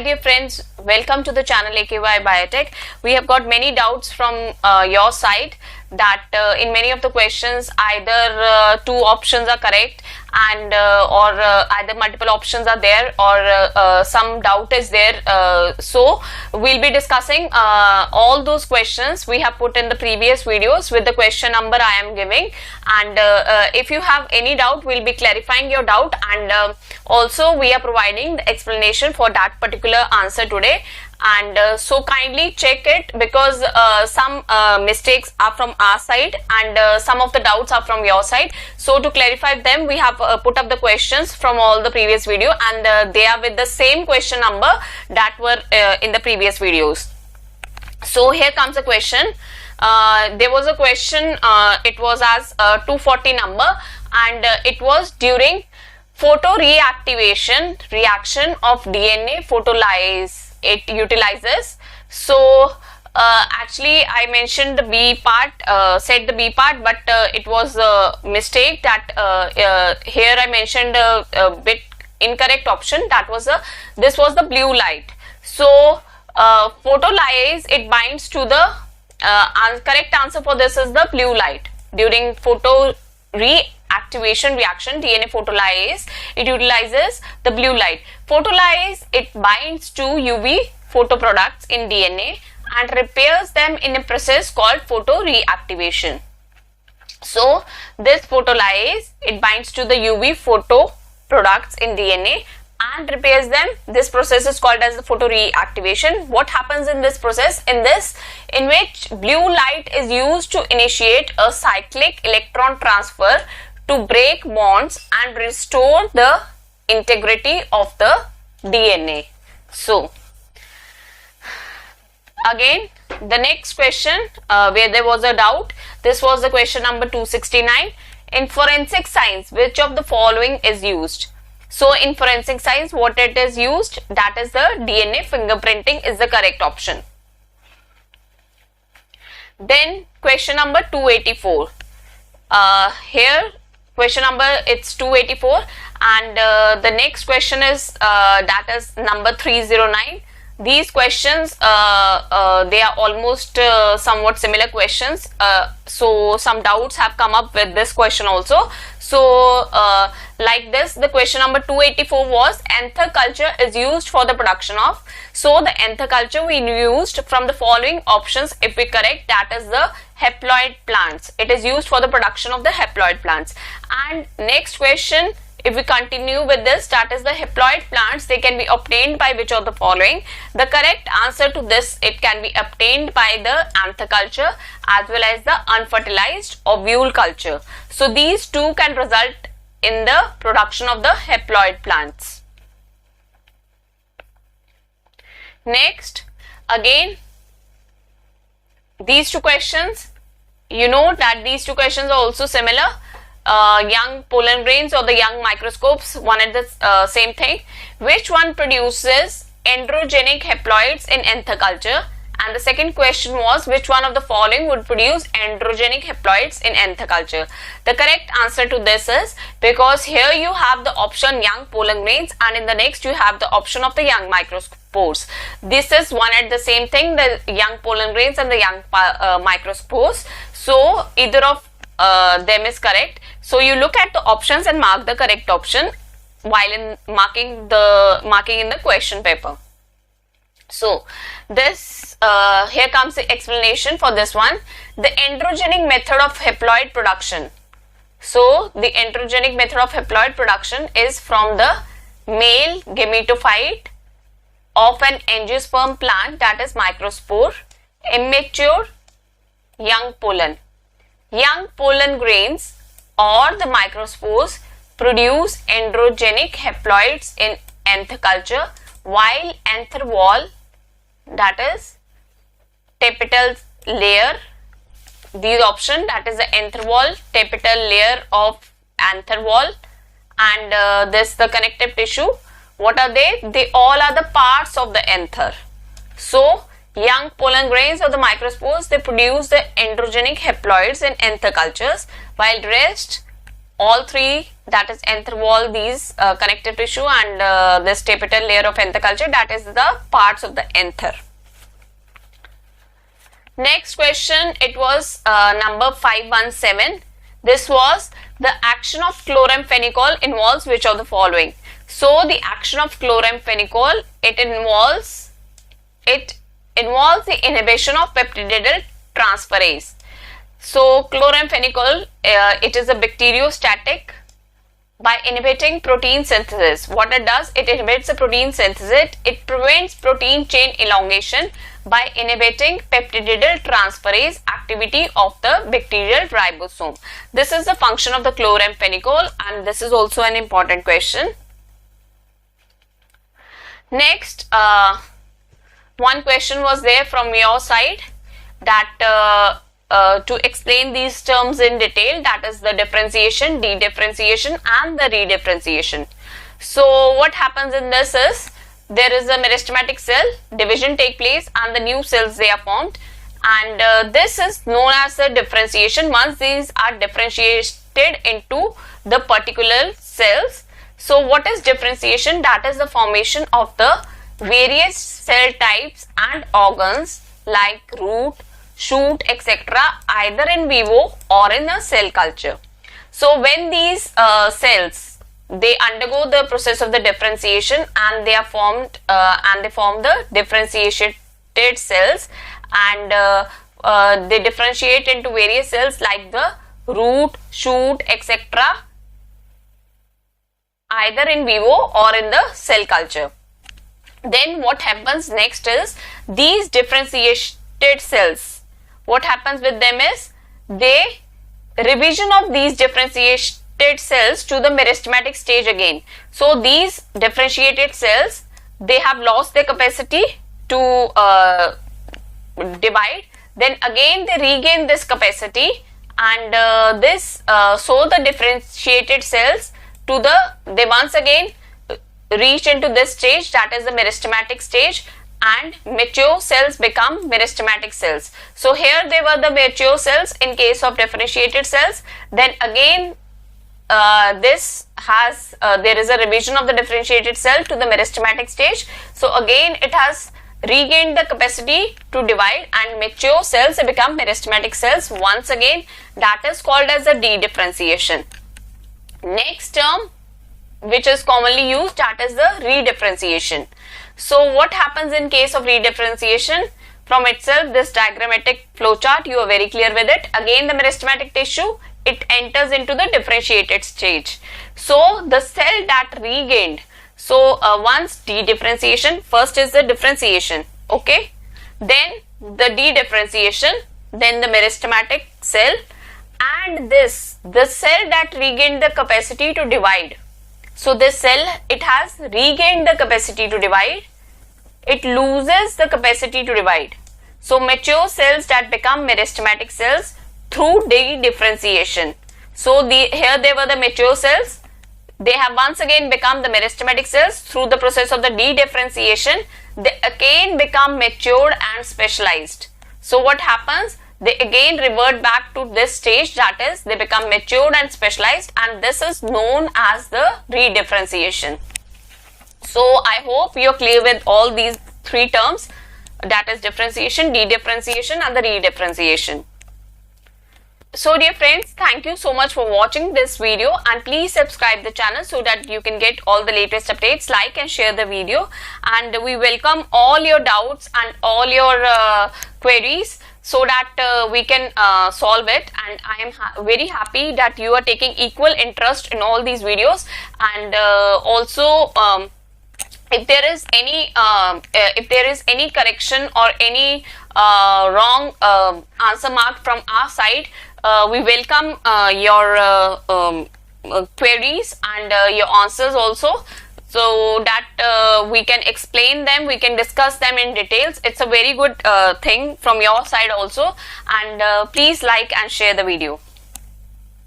dear friends, welcome to the channel AKY Biotech. We have got many doubts from your side that in many of the questions either two options are correct and or either multiple options are there or some doubt is there. So we'll be discussing all those questions we have put in the previous videos with the question number I am giving, and if you have any doubt, we'll be clarifying your doubt, and also we are providing the explanation for that particular answer today. And so kindly check it, because some mistakes are from our side and some of the doubts are from your side. So to clarify them, we have put up the questions from all the previous video, and they are with the same question number that were in the previous videos. So here comes a question. There was a question, it was as 240 number, and it was during photoreactivation reaction of DNA photolysis it utilizes. So actually I mentioned the B part, said the B part, but it was a mistake that here I mentioned a bit incorrect option. That was this was the blue light. So photolysis, it binds to the correct answer for this is the blue light. During photoreactivation reaction, DNA photolysis, it utilizes the blue light. Photolysis, it binds to UV photoproducts in DNA and repairs them in a process called photoreactivation. So this photolysis, it binds to the UV photoproducts in DNA and repairs them. This process is called as the photoreactivation. What happens in this process? In which blue light is used to initiate a cyclic electron transfer to break bonds and restore the integrity of the DNA. So again, the next question where there was a doubt, this was the question number 269. In forensic science, which of the following is used? So in forensic science, what it is used, that is the DNA fingerprinting is the correct option. Then question number 284. Here question number, it's 284, and the next question is that is number 309. These questions they are almost somewhat similar questions, so some doubts have come up with this question also. So like this, the question number 284 was anther culture is used for the production of. So the anther culture we used from the following options, if we correct, that is the haploid plants. It is used for the production of the haploid plants. And next question, if we continue with this, that is the haploid plants, they can be obtained by which of the following? The correct answer to this, it can be obtained by the anther culture as well as the unfertilized ovule culture. So these two can result in the production of the haploid plants. Next, again, these two questions, you know that these two questions are also similar. Young pollen grains or the young microscopes, one and the same thing. Which one produces androgenic haploids in anther culture? And the second question was, which one of the following would produce androgenic haploids in anther culture? The correct answer to this is, because here you have the option young pollen grains and in the next you have the option of the young microspores. This is one and the same thing, the young pollen grains and the young microspores. So either of them is correct. So you look at the options and mark the correct option while in marking in the question paper. So this here comes the explanation for this one. The androgenic method of haploid production. So the androgenic method of haploid production is from the male gametophyte of an angiosperm plant, that is microspore, immature young pollen. Young pollen grains or the microspores produce androgenic haploids in anther culture, while anther wall, that is tapetal layer, the option, that is the anther wall, tapetal layer of anther wall, and this the connective tissue. What are they? They all are the parts of the anther. So young pollen grains or the microspores, they produce the androgenic haploids in anther cultures, while rest all three, that is anther wall, these connective tissue and this tapetal layer of anther culture, that is the parts of the anther. Next question, it was number 517. This was the action of chloramphenicol involves which of the following. So the action of chloramphenicol, it involves the inhibition of peptidyl transferase. So chloramphenicol, it is a bacteriostatic by inhibiting protein synthesis. What it does, it inhibits the protein synthesis. It prevents protein chain elongation by inhibiting peptidyl transferase activity of the bacterial ribosome. This is the function of the chloramphenicol, and this is also an important question. Next, one question was there from your side, that to explain these terms in detail, that is the differentiation, dedifferentiation and the redifferentiation. So what happens in this is, there is a meristematic cell, division take place and the new cells they are formed, and this is known as the differentiation once these are differentiated into the particular cells. So what is differentiation? That is the formation of the various cell types and organs like root, shoot, etc. either in vivo or in a cell culture. So when these cells, they undergo the process of the differentiation and they are formed and they form the differentiated cells, and they differentiate into various cells like the root, shoot, etc. either in vivo or in the cell culture. Then what happens next is, these differentiated cells, what happens with them is, they revision of these differentiated cells to the meristematic stage again. So these differentiated cells, they have lost their capacity to divide, then again they regain this capacity, and so the differentiated cells they once again reach into this stage, that is the meristematic stage, and mature cells become meristematic cells. So here they were the mature cells in case of differentiated cells. Then again there is a revision of the differentiated cell to the meristematic stage. So again it has regained the capacity to divide, and mature cells become meristematic cells once again. That is called as the dedifferentiation. Next term which is commonly used, that is the redifferentiation. So what happens in case of redifferentiation? From itself, this diagrammatic flowchart, you are very clear with it. Again the meristematic tissue, it enters into the differentiated stage. So the cell that regained, so once dedifferentiation, first is the differentiation, okay, then the dedifferentiation, then the meristematic cell, and the cell that regained the capacity to divide. So this cell, it has regained the capacity to divide, it loses the capacity to divide. So mature cells that become meristematic cells through dedifferentiation. So here they were the mature cells, they have once again become the meristematic cells through the process of the dedifferentiation. They again become matured and specialized. So what happens? They again revert back to this stage, that is they become matured and specialized, and this is known as the redifferentiation. So I hope you are clear with all these three terms, that is differentiation, dedifferentiation and the redifferentiation. So dear friends, thank you so much for watching this video, and please subscribe the channel so that you can get all the latest updates. Like and share the video, and we welcome all your doubts and all your queries, so that we can solve it. And I am very happy that you are taking equal interest in all these videos. And also if there is any correction or any wrong answer mark from our side, we welcome your queries and your answers also, so that we can explain them, we can discuss them in details. It's a very good thing from your side also, and please like and share the video.